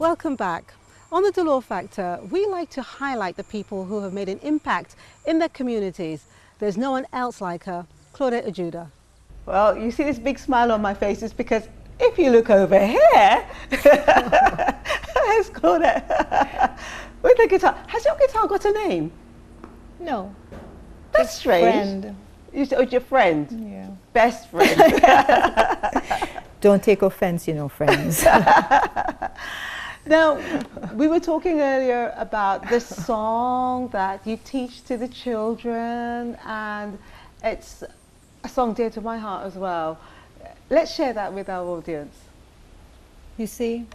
Welcome back. On the Dolor Factor, we like to highlight the people who have made an impact in their communities. There's no one else like her, Claudette Ajuda. Well, you see this big smile on my face is because if you look over here, there's Claudette with the guitar. Has your guitar got a name? No. That's strange. Friend. Your friend? Yeah. Best friend. Don't take offense, you know, friends. Now, we were talking earlier about this song that you teach to the children, and it's a song dear to my heart as well. Let's share that with our audience. You see,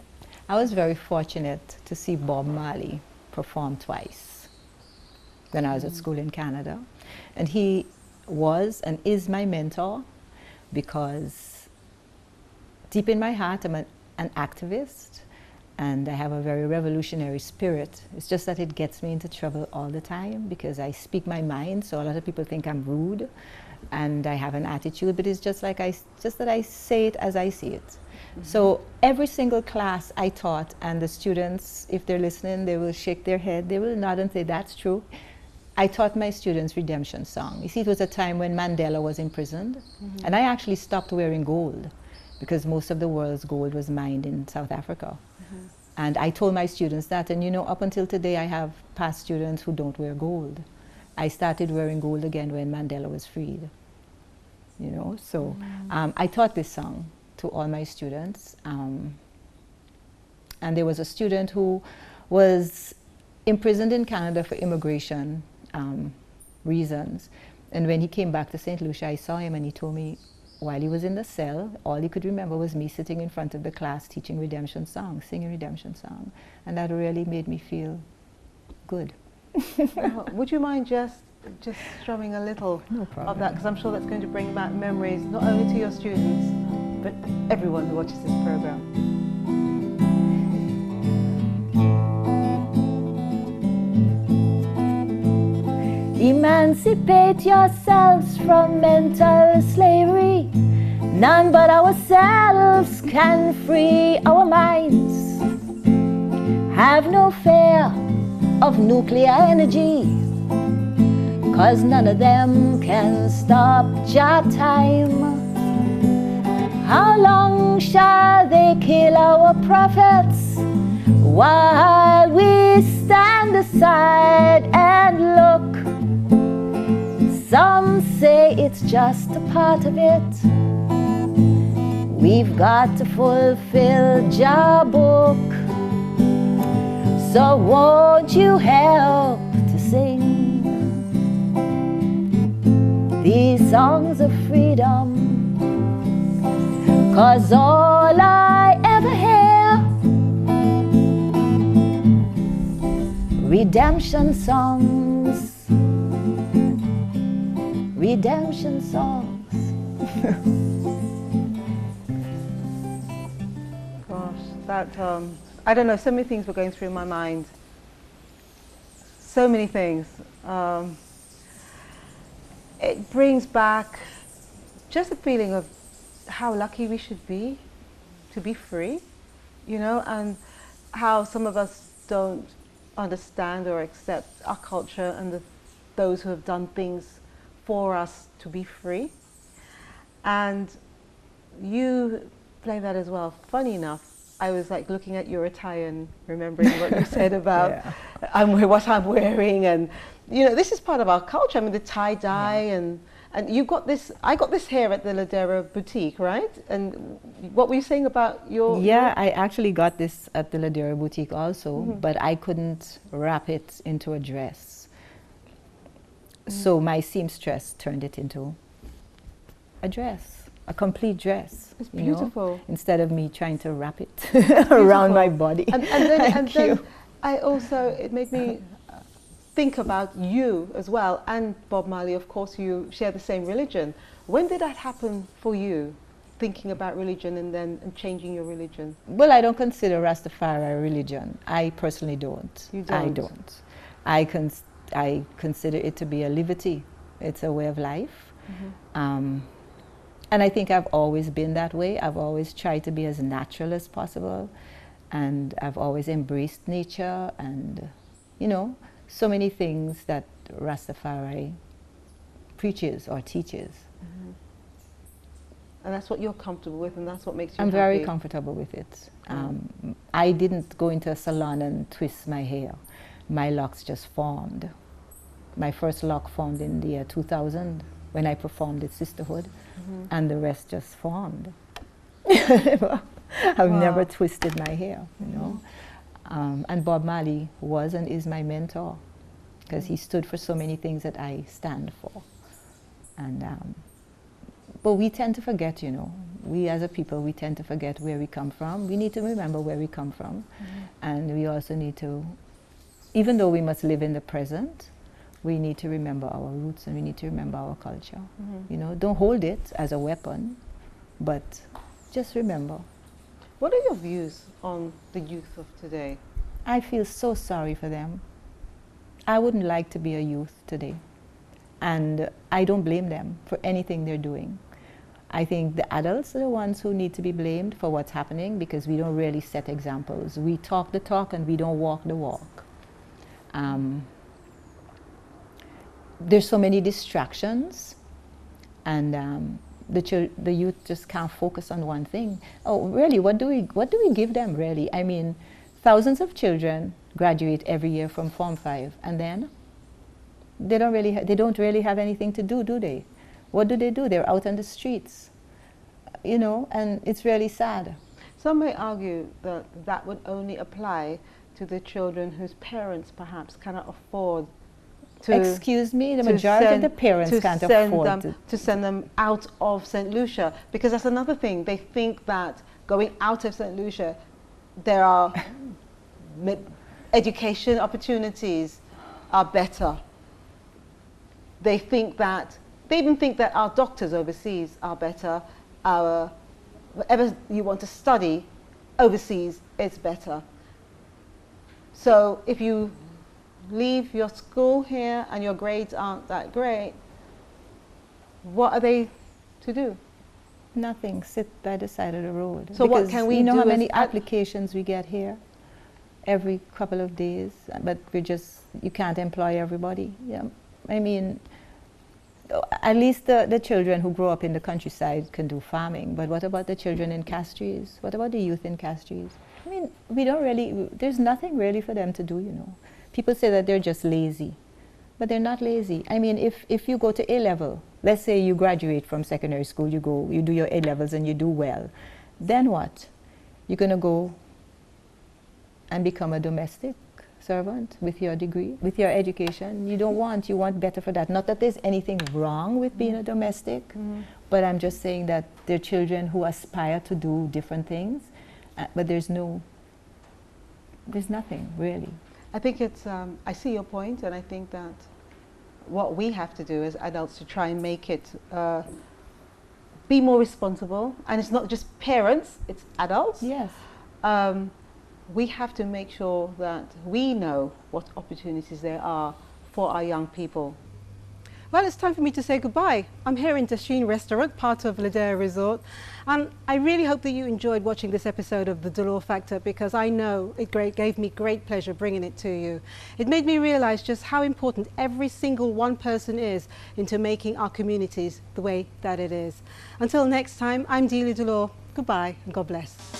I was very fortunate to see Bob Marley perform twice when I was at school in Canada. And he was and is my mentor because deep in my heart, I'm an activist. And I have a very revolutionary spirit. It's just that it gets me into trouble all the time because I speak my mind, so a lot of people think I'm rude and I have an attitude, but it's just like that I say it as I see it. Mm-hmm. So every single class I taught, and the students, if they're listening, they will shake their head, they will nod and say, that's true. I taught my students redemption song. You see, it was a time when Mandela was imprisoned, mm-hmm. and I actually stopped wearing gold because most of the world's gold was mined in South Africa. Mm-hmm. And I told my students that, and you know, up until today I have past students who don't wear gold. I started wearing gold again when Mandela was freed. You know, so I taught this song to all my students. And there was a student who was imprisoned in Canada for immigration reasons. And when he came back to St. Lucia, I saw him and he told me, while he was in the cell, all he could remember was me sitting in front of the class teaching redemption songs, singing redemption song. And that really made me feel good. Would you mind just strumming a little of that? Because I'm sure that's going to bring back memories, not only to your students, but everyone who watches this program. Emancipate yourselves from mental slavery. None but ourselves can free our minds. Have no fear of nuclear energy, 'cause none of them can stop your time. How long shall they kill our prophets while we stand aside and look? Some say it's just a part of it. We've got to fulfill your book. So won't you help to sing these songs of freedom? 'Cause all I ever hear, redemption songs. Redemption songs. Gosh, that, I don't know, so many things were going through my mind. So many things. It brings back just a feeling of how lucky we should be to be free, you know, and how some of us don't understand or accept our culture and those who have done things for us to be free. And you play that as well. Funny enough, I was like looking at your attire and remembering what you said about what I'm wearing, and you know, this is part of our culture. I mean, the tie-dye, and you got this, I got this hair at the Ladera boutique, right? And what were you saying about your... Yeah, I actually got this at the Ladera boutique also, but I couldn't wrap it into a dress. So my seamstress turned it into a dress, a complete dress. It's beautiful. You know, instead of me trying to wrap it around my body. And then I also, it made me think about you as well, and Bob Marley. Of course, you share the same religion. When did that happen for you, thinking about religion and changing your religion? Well, I don't consider Rastafari a religion. I personally don't. You don't? I don't. I consider it to be a liberty. It's a way of life. And I think I've always been that way. I've always tried to be as natural as possible. And I've always embraced nature and, you know, so many things that Rastafari preaches or teaches. Mm-hmm. And that's what you're comfortable with, and that's what makes you I'm happy. very comfortable with it. I didn't go into a salon and twist my hair. My locks just formed. My first lock formed in the year 2000 when I performed at Sisterhood, and the rest just formed. I've never twisted my hair, you know. And Bob Marley was and is my mentor because he stood for so many things that I stand for. And but we tend to forget, you know. We as a people, we tend to forget where we come from. We need to remember where we come from. And we also need to, even though we must live in the present, we need to remember our roots and we need to remember our culture. You know, don't hold it as a weapon, but just remember. What are your views on the youth of today? I feel so sorry for them. I wouldn't like to be a youth today. And I don't blame them for anything they're doing. I think the adults are the ones who need to be blamed for what's happening because we don't really set examples. We talk the talk and we don't walk the walk. There's so many distractions, and the youth just can't focus on one thing. Oh, really? What do we give them? Really? I mean, thousands of children graduate every year from Form 5, and then they don't really have anything to do they? What do? They're out on the streets, you know, and it's really sad. Some may argue that that would only apply to the children whose parents perhaps cannot afford to... Excuse me, the majority of the parents can't afford to send them out of St. Lucia, because that's another thing. They think that going out of St. Lucia, there are education opportunities are better. They even think that our doctors overseas are better. Whatever you want to study overseas, it's better. So if you leave your school here and your grades aren't that great, what are they to do? Nothing. Sit by the side of the road. So because what can we do? You know how many applications we get here every couple of days, but you can't employ everybody. Yeah, I mean, at least the children who grow up in the countryside can do farming, but what about the children in Castries? What about the youth in Castries? I mean, there's nothing really for them to do, you know. People say that they're just lazy, but they're not lazy. I mean, if you go to A-level, let's say you graduate from secondary school, you do your A-levels and you do well, then what? You're going to go and become a domestic servant with your degree, with your education. You want better for that. Not that there's anything wrong with being a domestic, but I'm just saying that there are children who aspire to do different things, but there's nothing really. I think it's, I see your point, and I think that what we have to do as adults to try and make it be more responsible, and it's not just parents, it's adults. Yes. We have to make sure that we know what opportunities there are for our young people. Well, it's time for me to say goodbye. I'm here in Tasheen Restaurant, part of Ladera Resort, and I really hope that you enjoyed watching this episode of the Dolor Factor, because I know it gave me great pleasure bringing it to you. It made me realize just how important every single one person is into making our communities the way that it is. Until next time, I'm Delia Dolor. Goodbye and God bless.